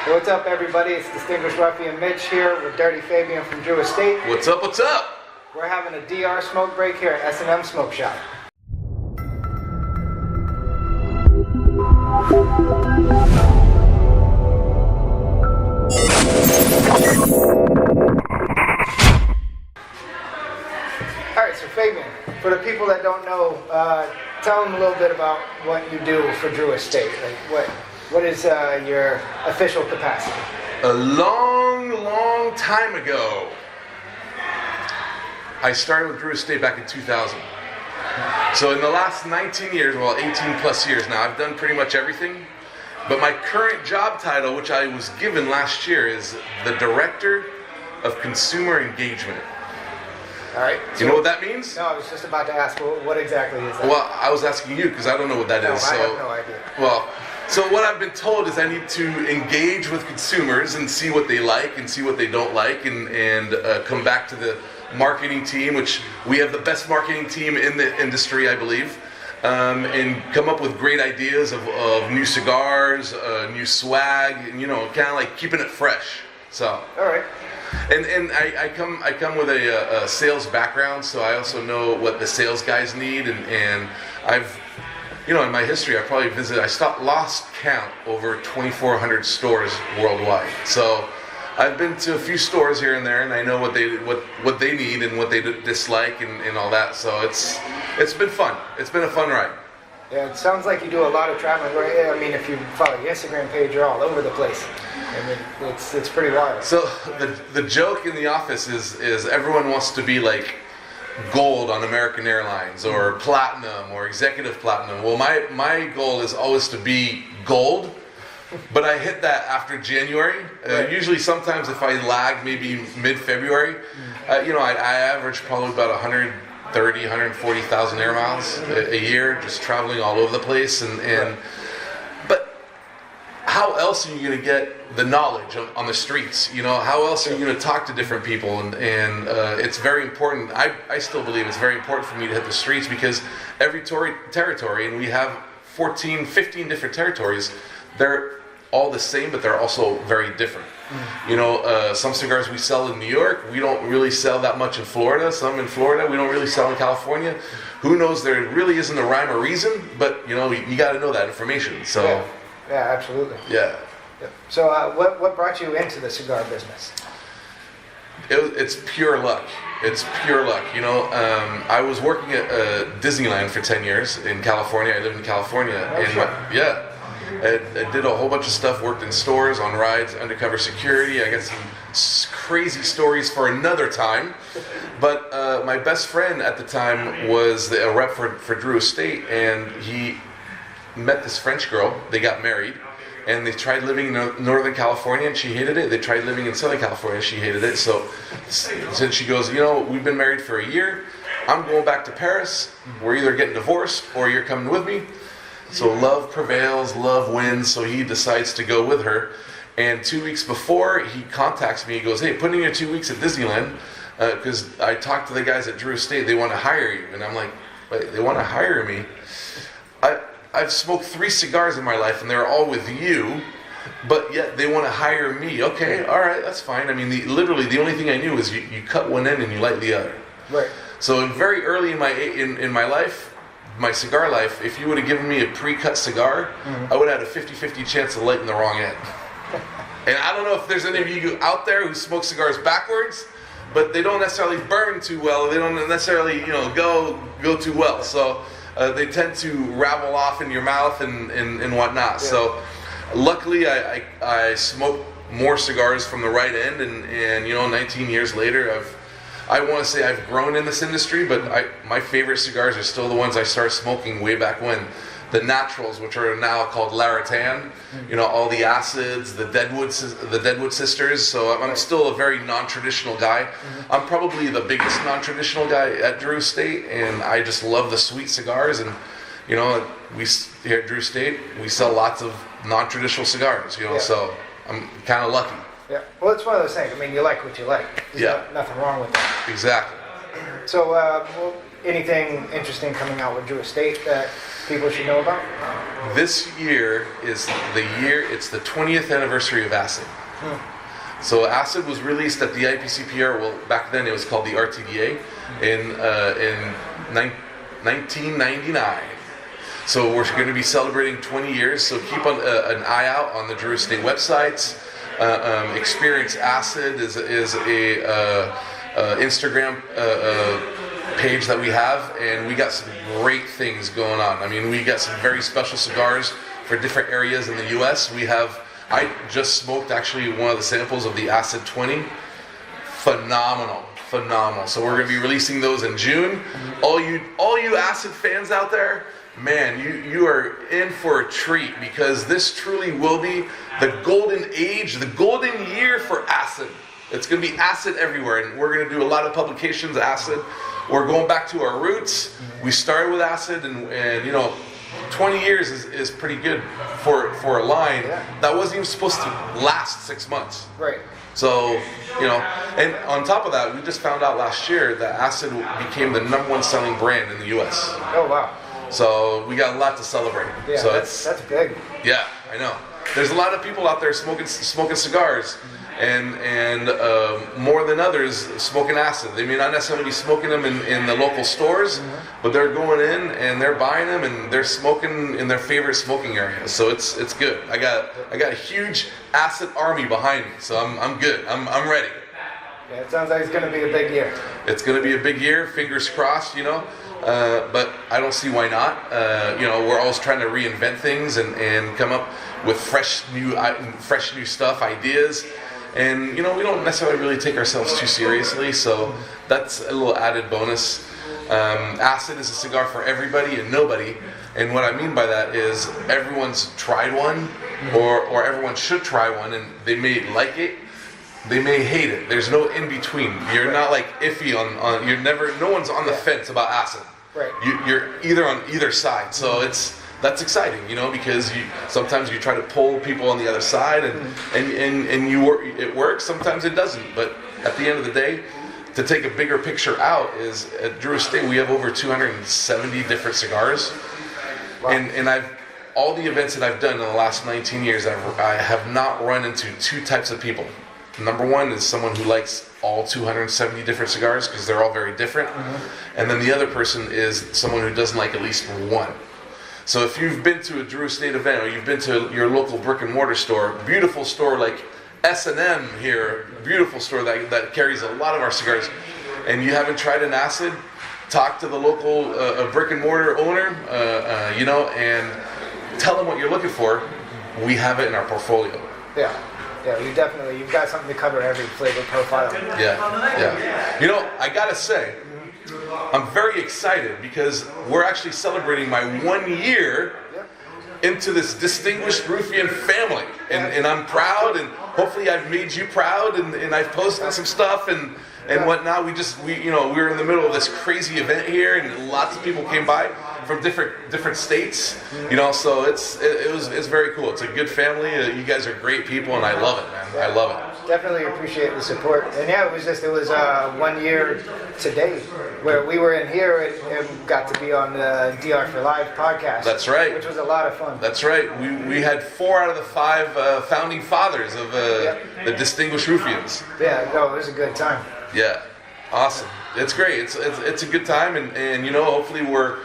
What's up, everybody? It's Distinguished Ruffian Mitch here with Dirty Fabien from Drew Estate. What's up, what's up? We're having a DR smoke break here at S&M Smoke Shop. Alright, so Fabien, for the people that don't know, tell them a little bit about what you do for Drew Estate. Like, what is your official capacity? A long time ago, I started with Drew Estate back in 2000. So in the last 19 years, well, 18 plus years now, I've done pretty much everything. But my current job title, which I was given last year, is the Director of Consumer Engagement. All right. You know what that means? No, I was just about to ask, what exactly is that? Well, I was asking you because I don't know what that is. I have no idea. Well, so what I've been told is I need to engage with consumers and see what they like and see what they don't like, and come back to the marketing team, which we have the best marketing team in the industry, I believe, and come up with great ideas of new cigars, new swag, and kind of like keeping it fresh. So. All right. And I come with a sales background, so I also know what the sales guys need, and I've, in my history, I probably visited, lost count, over 2,400 stores worldwide. So I've been to a few stores here and there, and I know what they need and what they dislike and all that. So it's been fun. It's been a fun ride. Yeah, it sounds like you do a lot of traveling, right? I mean, if you follow your Instagram page, you're all over the place. I mean, it's pretty wild. So the joke in the office is everyone wants to be like gold on American Airlines or platinum or executive platinum. Well, my goal is always to be gold, but I hit that after January. Right. Usually, sometimes if I lag, maybe mid-February. I average probably about 140,000 air miles a year, just traveling all over the place. And but how else are you going to get the knowledge on the streets? How else are you going to talk to different people? And it's very important. I still believe it's very important for me to hit the streets, because every territory, and we have 15 different territories, they're all the same, but they're also very different. Some cigars we sell in New York, we don't really sell that much in Florida. Some in Florida, we don't really sell in California. Who knows? There really isn't a rhyme or reason, but you got to know that information. So yeah, absolutely. Yeah. So what brought you into the cigar business? It's pure luck. It's pure luck. I was working at Disneyland for 10 years in California. I lived in California. I did a whole bunch of stuff, worked in stores, on rides, undercover security. I got some crazy stories for another time. But my best friend at the time was a rep for Drew Estate, and he met this French girl. They got married, and they tried living in Northern California, and she hated it. They tried living in Southern California, she hated it. So she goes, we've been married for a year. I'm going back to Paris. We're either getting divorced or you're coming with me. So love prevails, love wins, so he decides to go with her. And 2 weeks before, he contacts me. He goes, hey, put in your 2 weeks at Disneyland, because I talked to the guys at Drew Estate. They want to hire you. And I'm like, wait, they want to hire me? I've smoked 3 cigars in my life, and they're all with you, but yet they want to hire me. Okay, all right, that's fine. I mean, literally, the only thing I knew is you cut one end and you light the other. Right. So very early in my life, my cigar life, if you would have given me a pre-cut cigar, I would have had a 50-50 chance of lighting the wrong end. And I don't know if there's any of you out there who smoke cigars backwards, but they don't necessarily burn too well. They don't necessarily, go too well. So they tend to ravel off in your mouth and whatnot. Yeah. So luckily, I smoke more cigars from the right end, and 19 years later, I want to say I've grown in this industry, but my favorite cigars are still the ones I started smoking way back when. The naturals, which are now called Laratan, all the acids, the Deadwood sisters. So I'm still a very non-traditional guy. I'm probably the biggest non-traditional guy at Drew Estate, and I just love the sweet cigars. And we here at Drew Estate, we sell lots of non-traditional cigars. So I'm kind of lucky. Yeah, well, it's one of those things. I mean, you like what you like. There's nothing wrong with that. Exactly. So, anything interesting coming out with Drew Estate that people should know about? This year is it's the 20th anniversary of Acid. So Acid was released at the IPCPR, well, back then it was called the RTDA, in 1999. So we're going to be celebrating 20 years, so keep an eye out on the Drew Estate websites. Experience Acid is a Instagram page that we have, and we got some great things going on. I mean, we got some very special cigars for different areas in the U.S. I just smoked actually one of the samples of the Acid 20. Phenomenal. So we're going to be releasing those in June. All you Acid fans out there, man, you are in for a treat, because this truly will be the golden age, the golden year for Acid. It's going to be Acid everywhere, and we're going to do a lot of publications, Acid. We're going back to our roots. We started with Acid, and 20 years is pretty good for a line that wasn't even supposed to last 6 months. Right. So, and on top of that, we just found out last year that Acid became the #1 selling brand in the U.S. Oh, wow. So we got a lot to celebrate. Yeah, so that's big. Yeah, I know. There's a lot of people out there smoking cigars, and more than others smoking Acid. They may not necessarily be smoking them in the local stores, but they're going in and they're buying them and they're smoking in their favorite smoking area. So it's good. I got a huge Acid army behind me, so I'm good. I'm ready. Yeah, it sounds like it's going to be a big year. It's going to be a big year. Fingers crossed. But I don't see why not. We're always trying to reinvent things and come up with fresh new stuff, ideas. And, we don't necessarily really take ourselves too seriously, so that's a little added bonus. Acid is a cigar for everybody and nobody. And what I mean by that is everyone's tried one, or everyone should try one, and they may like it, they may hate it. There's no in between. You're not like iffy on no one's on the fence about Acid. Right. You're either on either side. So that's exciting, because sometimes you try to pull people on the other side, and it works. Sometimes it doesn't. But at the end of the day, to take a bigger picture out, is at Drew Estate we have over 270 different cigars, wow. and all the events that I've done in the last 19 years, I have not run into two types of people. Number one is someone who likes all 270 different cigars because they're all very different, and then the other person is someone who doesn't like at least one. So if you've been to a Drew Estate event, or you've been to your local brick and mortar store, beautiful store like S&M here, beautiful store that carries a lot of our cigars, and you haven't tried an Acid, talk to the local brick and mortar owner, and tell them what you're looking for. We have it in our portfolio. Yeah, you've got something to cover every flavor profile. Yeah. I gotta say, I'm very excited because we're actually celebrating my 1 year into this distinguished Ruffian family, and I'm proud, and hopefully I've made you proud, and I've posted some stuff and whatnot. We were in the middle of this crazy event here, and lots of people came by from different states, so it's very cool. It's a good family. You guys are great people, and I love it, man. I love it. Definitely appreciate the support. And it was 1 year today where we were in here and got to be on the DR for Live podcast. That's right. Which was a lot of fun. That's right. We had 4 out of the 5 founding fathers of the distinguished Ruffians. Yeah, no, it was a good time. Yeah, awesome. It's great. It's a good time, and hopefully we're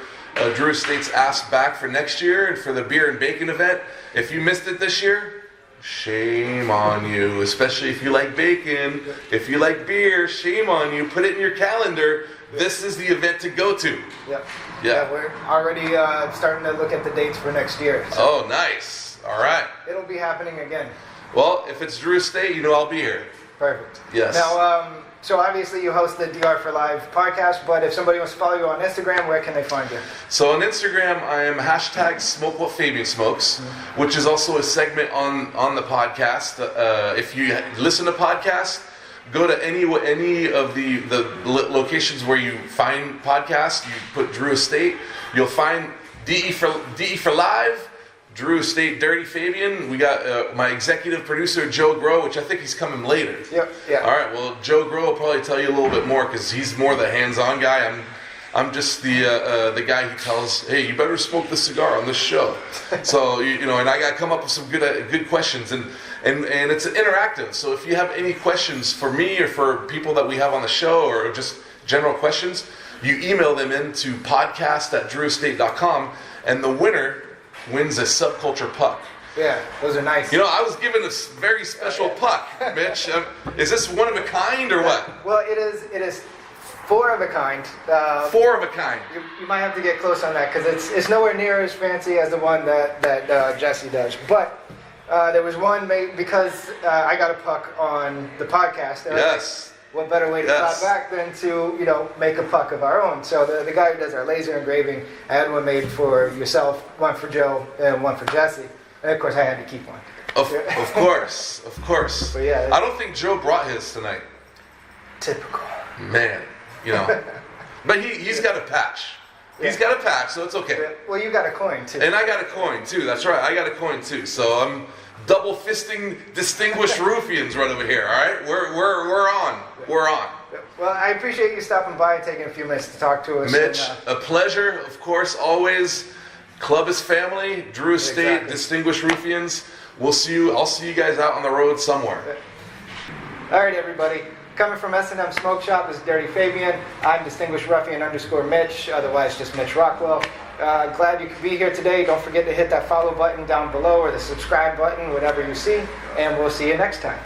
Drew Estate's asked back for next year and for the beer and bacon event. If you missed it this year, shame on you, especially if you like bacon. If you like beer, shame on you. Put it in your calendar. This is the event to go to. Yep. Yeah, we're already starting to look at the dates for next year. So oh, nice. All right. It'll be happening again. Well, if it's Drew Estate, I'll be here. Perfect. Yes. Now, so obviously you host the DR for Live podcast, but if somebody wants to follow you on Instagram, where can they find you? So on Instagram, I am #SmokeWhatFabien which is also a segment on the podcast. If you listen to podcasts, go to any of the locations where you find podcasts. You put Drew Estate, you'll find DE for Live, Drew Estate, Dirty Fabien. We got my executive producer, Joe Grow, which I think he's coming later. Yep, yeah. All right, well, Joe Grow will probably tell you a little bit more because he's more the hands-on guy. I'm just the guy who tells, hey, you better smoke the cigar on this show. So and I got to come up with some good questions, and it's interactive. So if you have any questions for me or for people that we have on the show, or just general questions, you email them into podcast@drewestate.com, and the winner wins a subculture puck. Yeah, those are nice. I was given a very special puck, Mitch. Is this one of a kind or what? Well, it is 4 of a kind. 4 of a kind. You might have to get close on that because it's nowhere near as fancy as the one that Jesse does. But there was one made because I got a puck on the podcast. And Yes. What better way to clap back than to make a puck of our own? So the guy who does our laser engraving, I had one made for yourself, one for Joe, and one for Jesse. And of course, I had to keep one. Of course. But yeah, I don't think Joe brought his tonight. Typical. Man, But he's got a patch. He's got a patch, so it's okay. Well, you got a coin too. And I got a coin too. That's right. I got a coin too. So I'm double fisting distinguished Ruffians right over here. All right, we're on. We're on. Well, I appreciate you stopping by and taking a few minutes to talk to us. Mitch, a pleasure, of course, always. Club is family. Drew Estate, Exactly. distinguished Ruffians. I'll see you guys out on the road somewhere. All right, everybody. Coming from S&M Smoke Shop is Dirty Fabien. I'm distinguished Ruffian _ Mitch, otherwise just Mitch Rockwell. Glad you could be here today. Don't forget to hit that follow button down below or the subscribe button, whatever you see, and we'll see you next time.